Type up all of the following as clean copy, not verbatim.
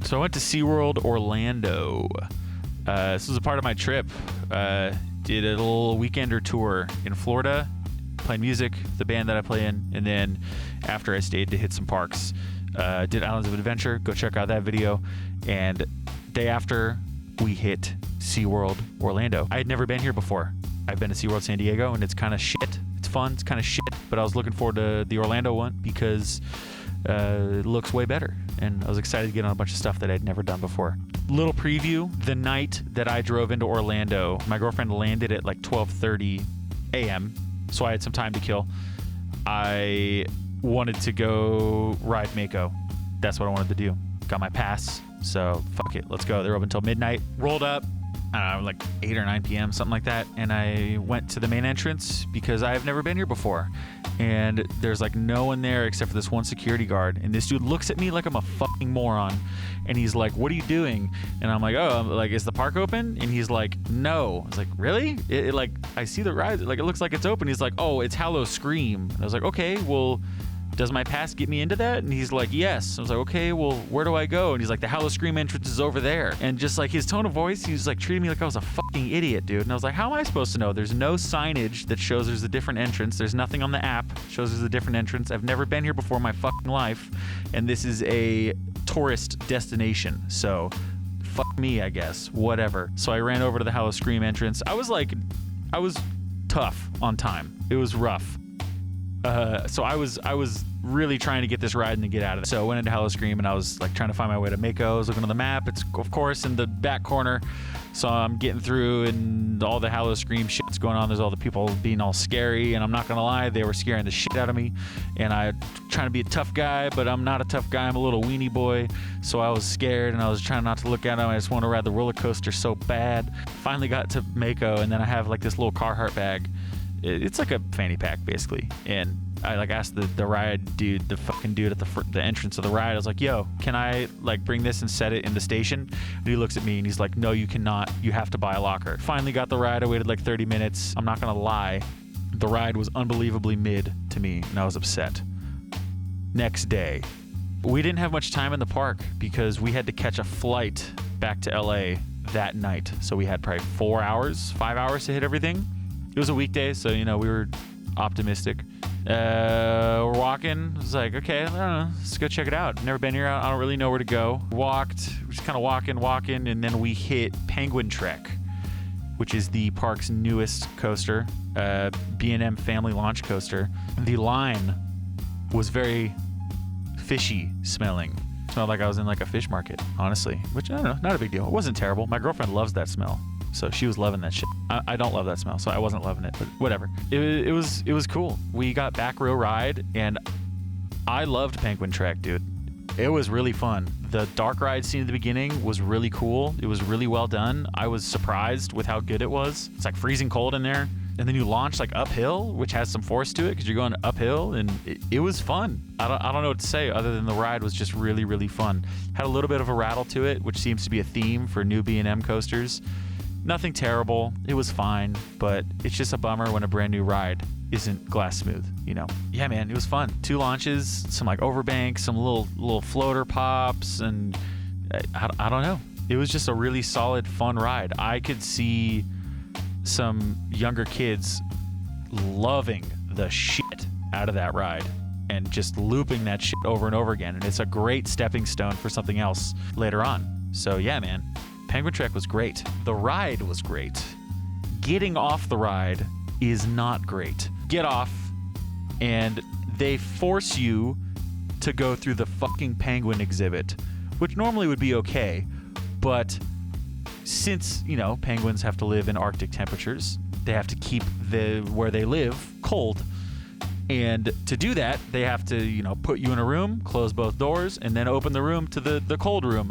So I went to SeaWorld Orlando. This was a part of my trip. Did a little weekender tour in Florida, playing music, the band that I play in, and then after I stayed to hit some parks. Did Islands of Adventure. Go check out that video. And day after, we hit SeaWorld Orlando. I had never been here before. I've been to SeaWorld San Diego, and it's kind of shit. It's fun. It's kind of shit. But I was looking forward to the Orlando one because it looks way better. And I was excited to get on a bunch of stuff that I'd never done before. Little preview. The night that I drove into Orlando, my girlfriend landed at like 12:30 a.m., so I had some time to kill. I wanted to go ride Mako. That's what I wanted to do. Got my pass, so fuck it, let's go. They're open until midnight. Rolled up, I don't know, like 8 or 9 p.m., something like that, and I went to the main entrance because I've never been here before. And there's like no one there except for this one security guard, and this dude looks at me like I'm a fucking moron, and he's like, "What are you doing?" And I'm like, "Oh, like, is the park open?" And he's like, "No." I was like, "Really?" It like, I see the ride, like, it looks like it's open. He's like, "Oh, it's Howl O Scream." And I was like, "Okay, well, does my pass get me into that?" And he's like, "Yes." I was like, "Okay, well, where do I go?" And he's like, "The Howl O Scream entrance is over there." And just like his tone of voice, he was like treating me like I was a fucking idiot, dude. And I was like, how am I supposed to know? There's no signage that shows there's a different entrance. There's nothing on the app that shows there's a different entrance. I've never been here before in my fucking life. And this is a tourist destination. So fuck me, I guess. Whatever. So I ran over to the Howl O Scream entrance. I was tough on time. It was rough. So I was really trying to get this ride and then get out of it. So I went into Howl O Scream and I was like trying to find my way to Mako. I was looking on the map. It's of course in the back corner. So I'm getting through and all the Howl O Scream shit's going on. There's all the people being all scary, and I'm not gonna lie, they were scaring the shit out of me. And I trying to be a tough guy, but I'm not a tough guy. I'm a little weenie boy. So I was scared and I was trying not to look at them. I just want to ride the roller coaster so bad. Finally got to Mako, and then I have like this little Carhartt bag. It's like a fanny pack basically, and I like asked the ride dude, the fucking dude at the entrance of the ride. I was like, "Yo, can I like bring this and set it in the station?" And he looks at me and he's like, "No, you cannot. You have to buy a locker." Finally got the ride. I waited like 30 minutes. I'm not gonna lie, the ride was unbelievably mid to me, and I was upset. Next day, we didn't have much time in the park because we had to catch a flight back to LA that night. So we had probably 5 hours to hit everything. It was a weekday, so, you know, we were optimistic. We're walking. I was like, okay, I don't know, let's go check it out. Never been here. I don't really know where to go. Walked. We're just kind of walking, and then we hit Penguin Trek, which is the park's newest coaster, B&M family launch coaster. The line was very fishy smelling. It smelled like I was in like a fish market, honestly, which I don't know, not a big deal. It wasn't terrible. My girlfriend loves that smell. So she was loving that shit. I don't love that smell, so I wasn't loving it, but whatever. It was cool. We got back row ride, and I loved Penguin Trek, dude. It was really fun. The dark ride scene at the beginning was really cool. It was really well done. I was surprised with how good it was. It's like freezing cold in there. And then you launch like uphill, which has some force to it because you're going uphill, and it was fun. I don't know what to say other than the ride was just really, really fun. Had a little bit of a rattle to it, which seems to be a theme for new B&M coasters. Nothing terrible. It was fine, but it's just a bummer when a brand new ride isn't glass smooth, you know? Yeah, man, it was fun. 2 launches, some like overbanks, some little floater pops, and I don't know. It was just a really solid, fun ride. I could see some younger kids loving the shit out of that ride and just looping that shit over and over again. And it's a great stepping stone for something else later on. So yeah, man. Penguin Trek was great. The ride was great. Getting off the ride is not great. Get off, and they force you to go through the fucking penguin exhibit, which normally would be okay, but since, you know, penguins have to live in Arctic temperatures, they have to keep where they live cold. And to do that, they have to, you know, put you in a room, close both doors, and then open the room to the cold room.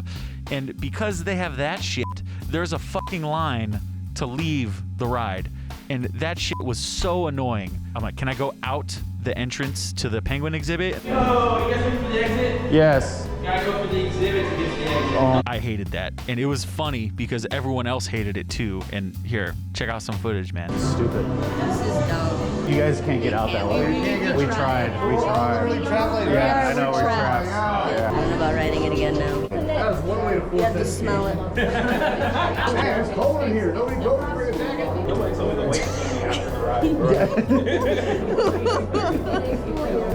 And because they have that shit, there's a fucking line to leave the ride. And that shit was so annoying. I'm like, can I go out the entrance to the penguin exhibit? Yo, you guys ready for the exit? Yes. Gotta go for the exhibit to get to the exit. I hated that. And it was funny because everyone else hated it too. And here, check out some footage, man. It's stupid. This is dumb. You guys can't get out that way. We tried. Yeah, I know we're trapped. I don't know about riding it again now. That was one way You have to smell it. Man, it's cold in here. Nobody told me to bring a jacket. Nobody's only the wait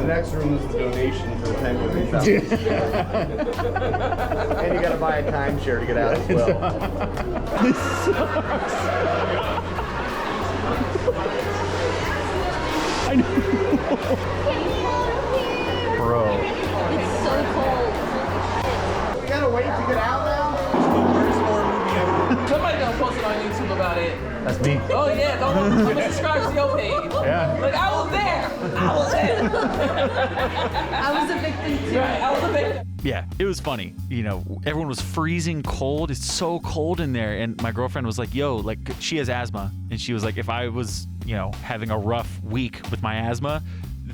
The next room is the donation for the penguin. And you gotta buy a timeshare to get out as well. This sucks. I know. Bro. It's so cold. We gotta wait to get out now? Somebody gonna post it on YouTube about it. That's me. Oh yeah, I'm gonna subscribe to your page. Yeah. Like I was there. I was a victim too. Right, I was a victim. Yeah, it was funny. You know, everyone was freezing cold. It's so cold in there. And my girlfriend was like, yo, like, she has asthma. And she was like, if I was, you know, having a rough week with my asthma,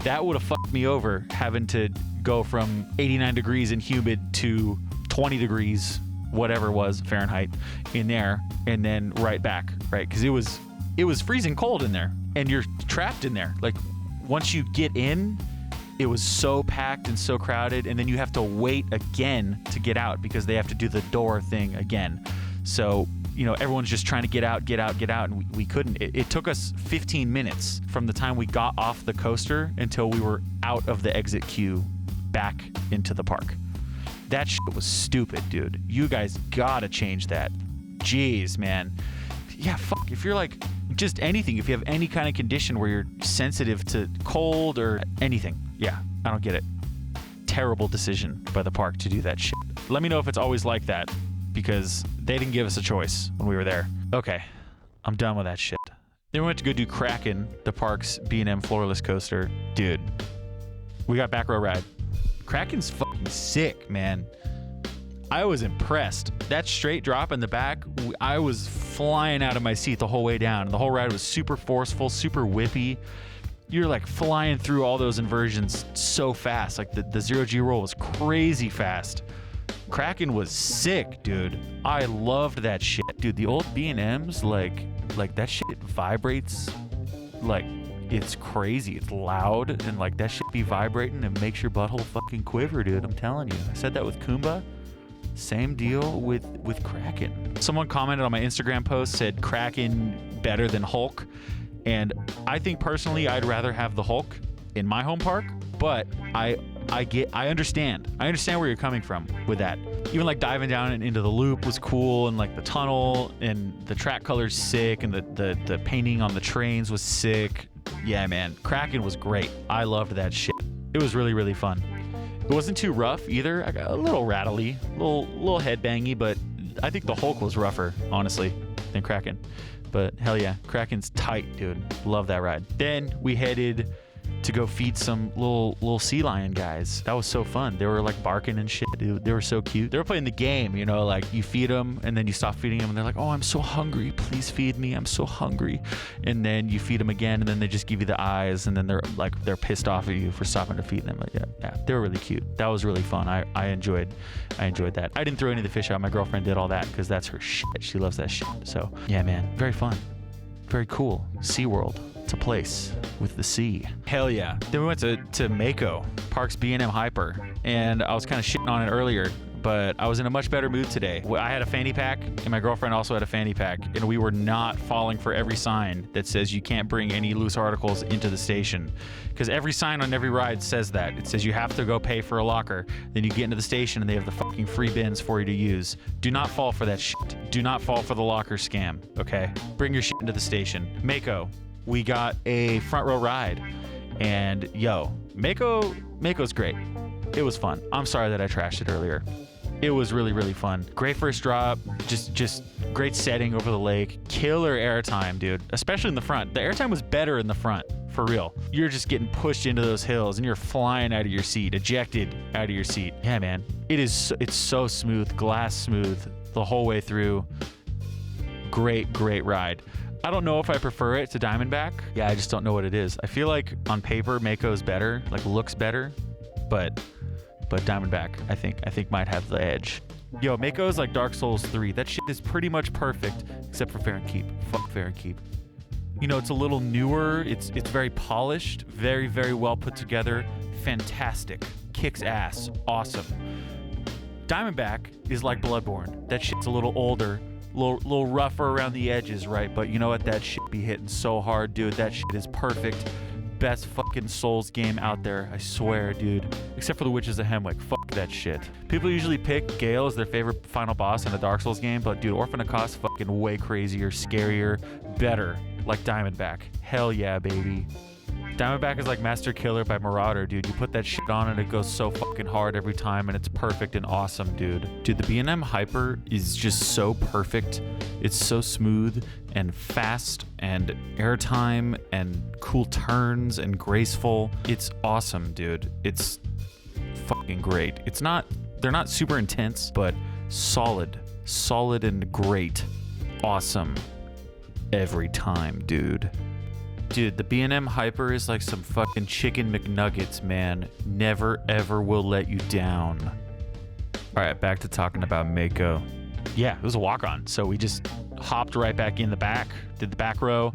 that would have fucked me over, having to go from 89 degrees and humid to 20 degrees, whatever it was, Fahrenheit, in there, and then right back, right? Because it was freezing cold in there, and you're trapped in there. Like, once you get in, it was so packed and so crowded, and then you have to wait again to get out because they have to do the door thing again. So, you know, everyone's just trying to get out, and we couldn't. It took us 15 minutes from the time we got off the coaster until we were out of the exit queue back into the park. That shit was stupid, dude. You guys gotta change that. Jeez, man. Yeah, fuck. If you're like, just anything, if you have any kind of condition where you're sensitive to cold or anything, yeah, I don't get it. Terrible decision by the park to do that shit. Let me know if it's always like that, because they didn't give us a choice when we were there. Okay, I'm done with that shit. Then we went to go do Kraken, the park's B&M floorless coaster. Dude, we got back row ride. Kraken's fucking sick, man. I was impressed. That straight drop in the back, I was flying out of my seat the whole way down. The whole ride was super forceful, super whippy. You're like flying through all those inversions so fast. Like the zero G roll was crazy fast. Kraken was sick, dude. I loved that shit. Dude, the old B&Ms, like that shit vibrates. Like, it's crazy. It's loud, and like that shit be vibrating and makes your butthole fucking quiver, dude. I'm telling you. I said that with Kumba. Same deal with Kraken. Someone commented on my Instagram post, said Kraken better than Hulk. And I think personally I'd rather have the Hulk in my home park, but I understand. I understand where you're coming from with that. Even like diving down into the loop was cool, and like the tunnel and the track color's sick, and the painting on the trains was sick. Yeah, man. Kraken was great. I loved that shit. It was really, really fun. It wasn't too rough either. I got a little rattly, little headbangy, but I think the Hulk was rougher, honestly, than Kraken. But hell yeah, Kraken's tight, dude. Love that ride. Then we headed to go feed some little sea lion guys. That was so fun. They were like barking and shit, dude. They were so cute. They were playing the game, you know, like you feed them and then you stop feeding them and they're like, oh, I'm so hungry. Please feed me. I'm so hungry. And then you feed them again and then they just give you the eyes and then they're pissed off at you for stopping to feed them. But yeah, they were really cute. That was really fun. I enjoyed that. I didn't throw any of the fish out. My girlfriend did all that because that's her shit. She loves that shit. So yeah, man, very fun. Very cool. SeaWorld. It's a place with the sea. Hell yeah. Then we went to Mako, Parks B&M Hyper, and I was kind of shitting on it earlier, but I was in a much better mood today. I had a fanny pack, and my girlfriend also had a fanny pack, and we were not falling for every sign that says you can't bring any loose articles into the station. Because every sign on every ride says that. It says you have to go pay for a locker. Then you get into the station, and they have the fucking free bins for you to use. Do not fall for that shit. Do not fall for the locker scam, okay? Bring your shit into the station. Mako. We got a front row ride, and yo, Mako's great. It was fun. I'm sorry that I trashed it earlier. It was really, really fun. Great first drop, just great setting over the lake. Killer airtime, dude, especially in the front. The airtime was better in the front, for real. You're just getting pushed into those hills and you're flying out of your seat, ejected out of your seat. Yeah, man, it's so smooth, glass smooth the whole way through. Great ride. I don't know if I prefer it to Diamondback. Yeah, I just don't know what it is. I feel like on paper, Mako's better, like looks better, but Diamondback, I think might have the edge. Yo, Mako's like Dark Souls 3. That shit is pretty much perfect, except for Fair and Keep. Fuck Fair and Keep. You know, it's a little newer. It's very polished, very, very well put together. Fantastic. Kicks ass. Awesome. Diamondback is like Bloodborne. That shit's a little older, little rougher around the edges, right? But you know what? That shit be hitting so hard, dude. That shit is perfect. Best fucking Souls game out there, I swear, dude. Except for the Witches of Hemwick. Fuck that shit. People usually pick Gale as their favorite final boss in a Dark Souls game, but dude, Orphan of Kos fucking way crazier, scarier, better. Like Diamondback. Hell yeah, baby. Diamondback is like Master Killer by Marauder, dude. You put that shit on and it goes so fucking hard every time, and it's perfect and awesome, dude. Dude, the B&M Hyper is just so perfect. It's so smooth and fast and airtime and cool turns and graceful. It's awesome, dude. It's fucking great. They're not super intense, but solid and great. Awesome every time, dude. Dude, the B&M Hyper is like some fucking chicken McNuggets, man. Never, ever will let you down. All right, back to talking about Mako. Yeah, it was a walk-on. So we just hopped right back in the back, did the back row.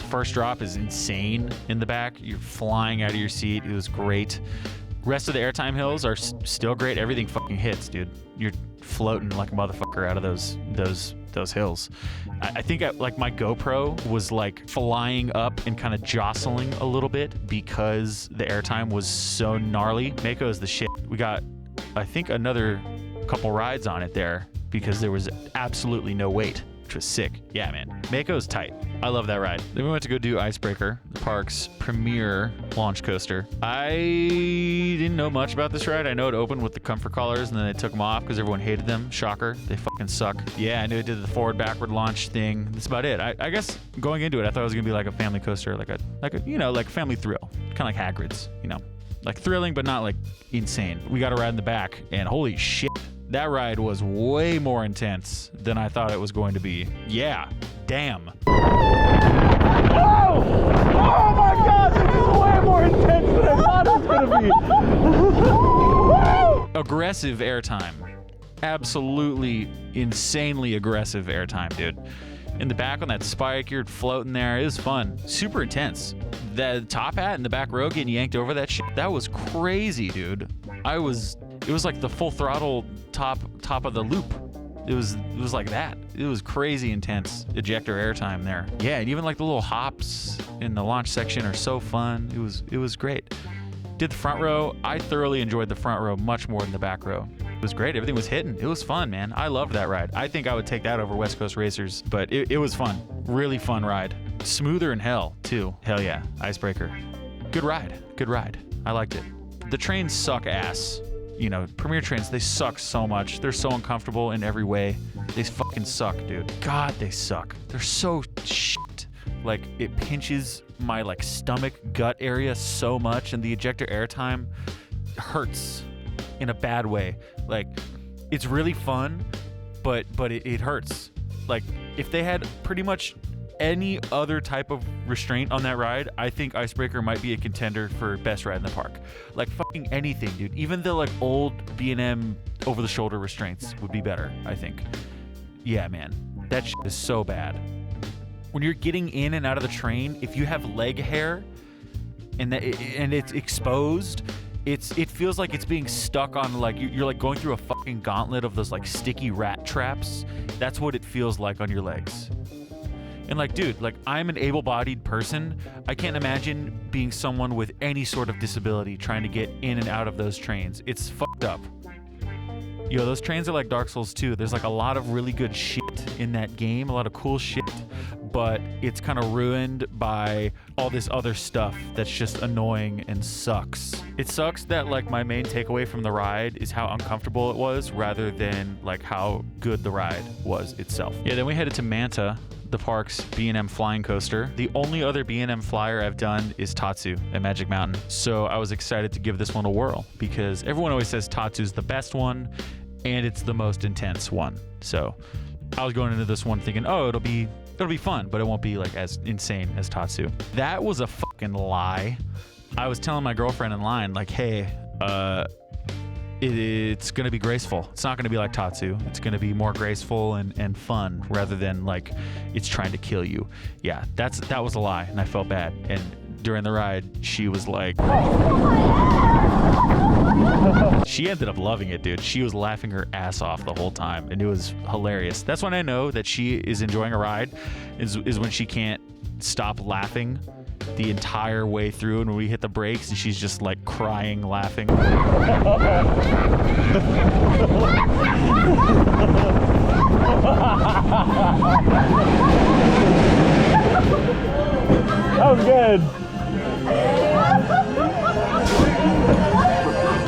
First drop is insane in the back. You're flying out of your seat. It was great. Rest of the airtime hills are still great. Everything fucking hits, dude. You're floating like a motherfucker out of those hills. I think like my GoPro was like flying up and kind of jostling a little bit because the airtime was so gnarly. Mako is the shit. We got, I think, another couple rides on it there because there was absolutely no wait, which was sick. Yeah, man. Mako's tight. I love that ride. Then we went to go do Icebreaker, the park's premier launch coaster. I didn't know much about this ride. I know it opened with the comfort collars and then they took them off because everyone hated them. Shocker. They fucking suck. Yeah, I knew it did the forward-backward launch thing. That's about it. I guess going into it, I thought it was gonna be like a family coaster, like a like family thrill, kind of like Hagrid's, like thrilling but not like insane. We got a ride in the back, and holy shit, that ride was way more intense than I thought it was going to be. Yeah, damn. Oh my God, this is way more intense than I thought it was gonna be. Aggressive airtime. Absolutely insanely aggressive airtime, dude. In the back on that spike, you're floating there. It was fun. Super intense. The top hat in the back row getting yanked over that shit, that was crazy, dude. It was like the full throttle top of the loop. It was like that. It was crazy intense ejector airtime there. Yeah, and even like the little hops in the launch section are so fun. It was great. Did the front row. I thoroughly enjoyed the front row much more than the back row. It was great. Everything was hitting. It was fun, man. I loved that ride. I think I would take that over West Coast Racers, but it was fun. Really fun ride. Smoother than hell, too. Hell yeah. Icebreaker. Good ride. Good ride. I liked it. The trains suck ass. Premier trains, they suck so much. They're so uncomfortable in every way. They fucking suck, dude. God, they suck. They're so shit. Like, it pinches my like stomach gut area so much, and the ejector airtime hurts in a bad way. Like, it's really fun, but it hurts. Like, if they had pretty much any other type of restraint on that ride, I think Icebreaker might be a contender for best ride in the park. Like fucking anything, dude. Even the like old B&M over-the-shoulder restraints would be better, I think. Yeah, man. That shit is so bad. When you're getting in and out of the train, if you have leg hair and it's exposed, it feels like it's being stuck on like you're like going through a fucking gauntlet of those like sticky rat traps. That's what it feels like on your legs. And like, dude, like I'm an able-bodied person. I can't imagine being someone with any sort of disability trying to get in and out of those trains. It's fucked up. Those trains are like Dark Souls 2. There's like a lot of really good shit in that game, a lot of cool shit, but it's kind of ruined by all this other stuff that's just annoying and sucks. It sucks that like my main takeaway from the ride is how uncomfortable it was rather than like how good the ride was itself. Yeah, then we headed to Manta, the park's B&M flying coaster. The only other B&M flyer I've done is Tatsu at Magic Mountain. So I was excited to give this one a whirl because everyone always says Tatsu's the best one and it's the most intense one. So I was going into this one thinking, oh, it'll be fun, but it won't be like as insane as Tatsu. That was a fucking lie. I was telling my girlfriend in line, like, hey, it's going to be graceful. It's not going to be like Tatsu. It's going to be more graceful and fun rather than like it's trying to kill you. Yeah, that was a lie, and I felt bad. And during the ride, she was like, she ended up loving it, dude. She was laughing her ass off the whole time, and it was hilarious. That's when I know that she is enjoying a ride, is when she can't stop laughing the entire way through, and when we hit the brakes and she's just like crying, laughing. That was good.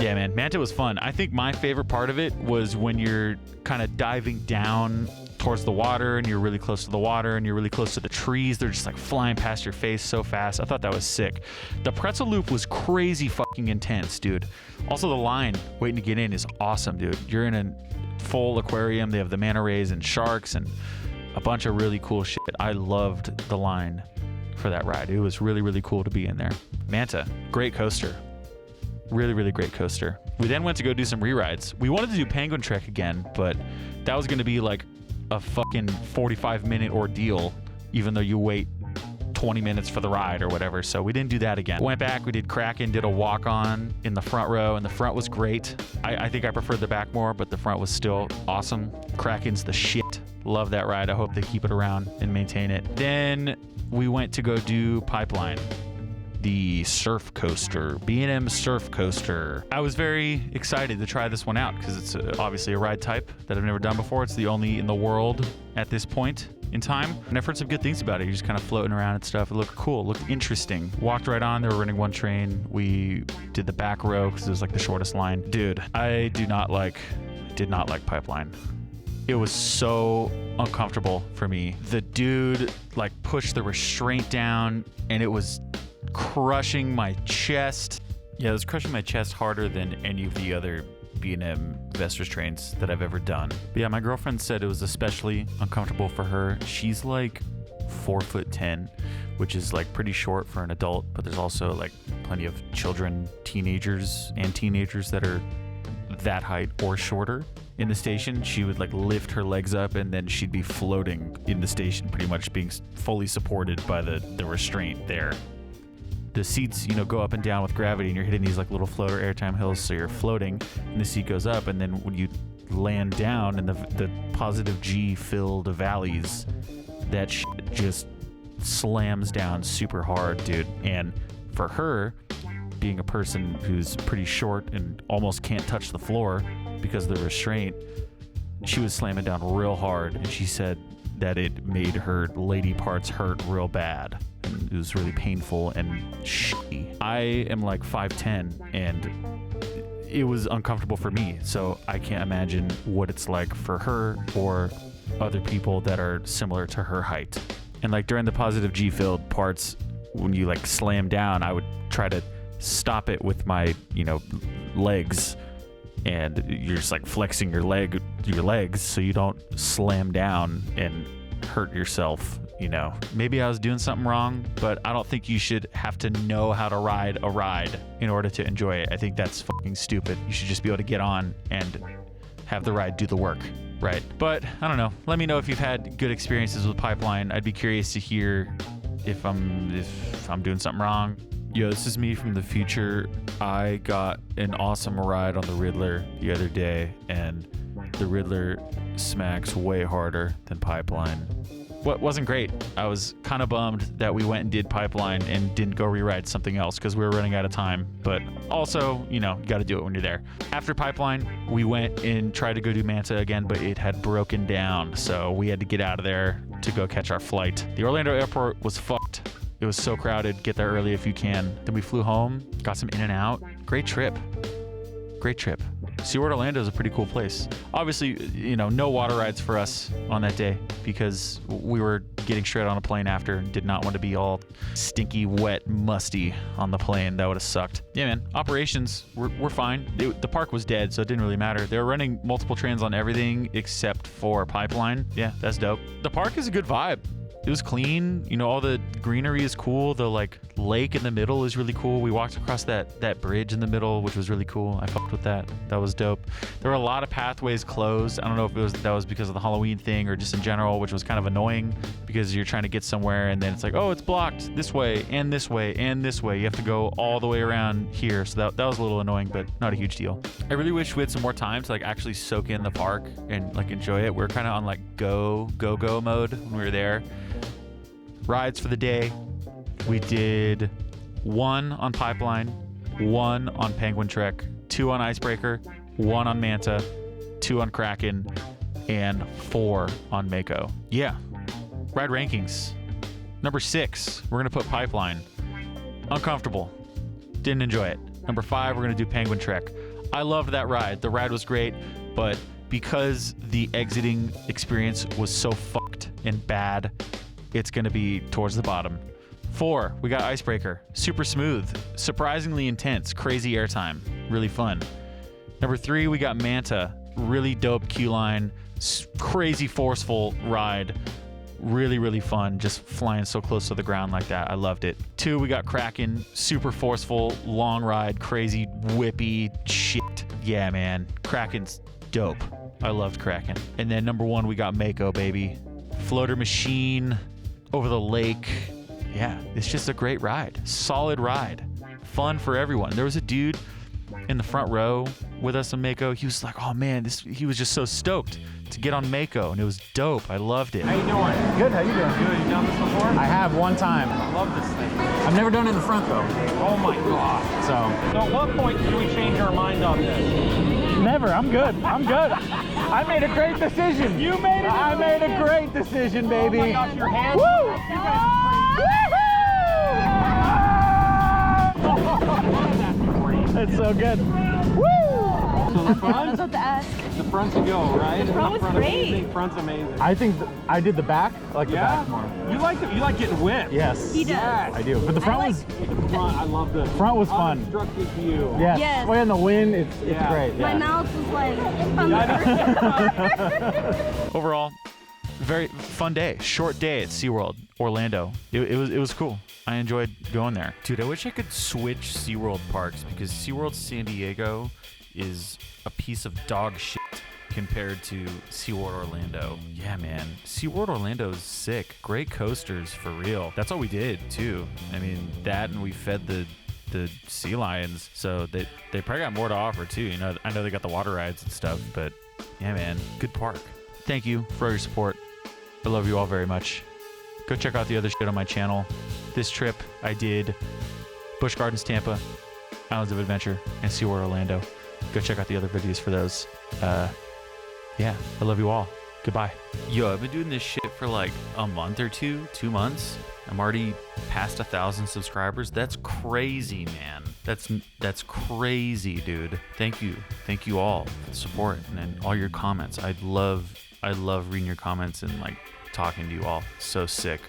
Yeah, man, Manta was fun. I think my favorite part of it was when you're kind of diving down towards the water and you're really close to the water and you're really close to the trees. They're just like flying past your face so fast. I thought that was sick. The pretzel loop was crazy fucking intense, dude. Also, the line waiting to get in is awesome, dude. You're in a full aquarium. They have the manta rays and sharks and a bunch of really cool shit. I loved the line for that ride. It was really, really cool to be in there. Manta, great coaster. Really, really great coaster. We then went to go do some re-rides. We wanted to do Penguin Trek again, but that was going to be like a fucking 45-minute ordeal, even though you wait 20 minutes for the ride or whatever. So we didn't do that again. Went back, we did Kraken, did a walk-on in the front row, and the front was great. I think I preferred the back more, but the front was still awesome. Kraken's the shit. Love that ride. I hope they keep it around and maintain it. Then we went to go do Pipeline, the surf coaster, B&M surf coaster. I was very excited to try this one out because it's obviously a ride type that I've never done before. It's the only in the world at this point in time, and I've heard some good things about it. You're just kind of floating around and stuff. It looked cool, it looked interesting. Walked right on. They were running one train. We did the back row because it was like the shortest line. Dude, I did not like Pipeline. It was so uncomfortable for me. The dude like pushed the restraint down and it was crushing my chest. Yeah, it was crushing my chest harder than any of the other B&M Vestas trains that I've ever done. But yeah, my girlfriend said it was especially uncomfortable for her. She's like 4'10", which is like pretty short for an adult, but there's also like plenty of children, teenagers that are that height or shorter. In the station, she would like lift her legs up and then she'd be floating in the station, pretty much being fully supported by the restraint there. The seats, go up and down with gravity, and you're hitting these like little floater airtime hills, so you're floating, and the seat goes up, and then when you land down in the positive G-filled valleys, that shit just slams down super hard, dude. And for her, being a person who's pretty short and almost can't touch the floor because of the restraint, she was slamming down real hard, and she said that it made her lady parts hurt real bad. And it was really painful and shitty. I am like 5'10", and it was uncomfortable for me, so I can't imagine what it's like for her or other people that are similar to her height. And like during the positive G-filled parts, when you like slam down, I would try to stop it with my, legs, and you're just like flexing your legs so you don't slam down and hurt yourself. Maybe I was doing something wrong, but I don't think you should have to know how to ride a ride in order to enjoy it. I think that's fucking stupid. You should just be able to get on and have the ride do the work, right? But I don't know. Let me know if you've had good experiences with Pipeline. I'd be curious to hear if I'm doing something wrong. Yo, this is me from the future. I got an awesome ride on the Riddler the other day, and the Riddler smacks way harder than Pipeline. What wasn't great. I was kind of bummed that we went and did Pipeline and didn't go rewrite something else because we were running out of time. But also, you got to do it when you're there. After Pipeline, we went and tried to go do Manta again, but it had broken down. So we had to get out of there to go catch our flight. The Orlando airport was fucked. It was so crowded. Get there early if you can. Then we flew home, got some in and out. Great trip. SeaWorld Orlando is a pretty cool place. Obviously, no water rides for us on that day because we were getting straight on a plane after and did not want to be all stinky, wet, musty on the plane. That would have sucked. Yeah, man. Operations were fine. The park was dead, so it didn't really matter. They were running multiple trains on everything except for Pipeline. Yeah, that's dope. The park is a good vibe. It was clean. You know, all the greenery is cool. The like lake in the middle is really cool. We walked across that bridge in the middle, which was really cool. I fucked with that. That was dope. There were a lot of pathways closed. I don't know if that was because of the Halloween thing or just in general, which was kind of annoying because you're trying to get somewhere and then it's like, oh, it's blocked this way and this way and this way. You have to go all the way around here. So that was a little annoying, but not a huge deal. I really wish we had some more time to like actually soak in the park and like enjoy it. We're kind of on like go mode when we were there. Rides for the day. We did 1 on Pipeline, 1 on Penguin Trek, 2 on Icebreaker, 1 on Manta, 2 on Kraken, and 4 on Mako. Yeah. Ride rankings. Number 6, we're going to put Pipeline. Uncomfortable. Didn't enjoy it. Number 5, we're going to do Penguin Trek. I loved that ride. The ride was great, but because the exiting experience was so fucked and bad, it's going to be towards the bottom. 4, we got Icebreaker. Super smooth, surprisingly intense, crazy airtime, really fun. Number 3, we got Manta. Really dope queue line, crazy forceful ride. Really, really fun, just flying so close to the ground like that. I loved it. 2, we got Kraken. Super forceful, long ride, crazy, whippy shit. Yeah, man. Kraken's dope. I loved Kraken. And then number 1, we got Mako, baby. Floater machine over the lake. Yeah, it's just a great ride. Solid ride. Fun for everyone. There was a dude in the front row with us on Mako. He was like, oh man, he was just so stoked to get on Mako, and it was dope. I loved it. How you doing? Good, how you doing? Good. You done this before? I have one time. I love this thing. I've never done it in the front though. Oh my god. So So at what point do we change our mind on this? never. I'm good. I made a great decision. You made it. I made a great decision, baby. Oh my gosh, your hands. Woo! You guys It's so good. Woo! So the I front, was about to ask. the front's a go, right? The front was great. Amazing. Front's amazing. I think I did the back. I like the back more. You like getting whipped. Yes. He does. Yes. I do. But the front I was The front, I love the front was fun. unobstructed view. Yes. Yes. Way in the wind, it's Yeah. great. My Yeah. mouth was like, Overall, very fun day. Short day at SeaWorld Orlando. It was cool. I enjoyed going there. Dude, I wish I could switch SeaWorld parks because SeaWorld San Diego is a piece of dog shit compared to SeaWorld Orlando. Yeah, man. SeaWorld Orlando is sick. Great coasters for real. That's all we did too. I mean, that and we fed the sea lions, so they probably got more to offer too. You know, I know they got the water rides and stuff, but yeah, man, good park. Thank you for all your support. I love you all very much. Go check out the other shit on my channel. This trip I did Busch Gardens Tampa, Islands of Adventure, and SeaWorld Orlando. Go check out the other videos for those. Yeah, I love you all. Goodbye. Yo, I've been doing this shit for like a month or 2 months. I'm already past 1,000 subscribers. That's crazy, man. That's crazy, dude. Thank you all for the support and all your comments. I love reading your comments and like talking to you all. So sick.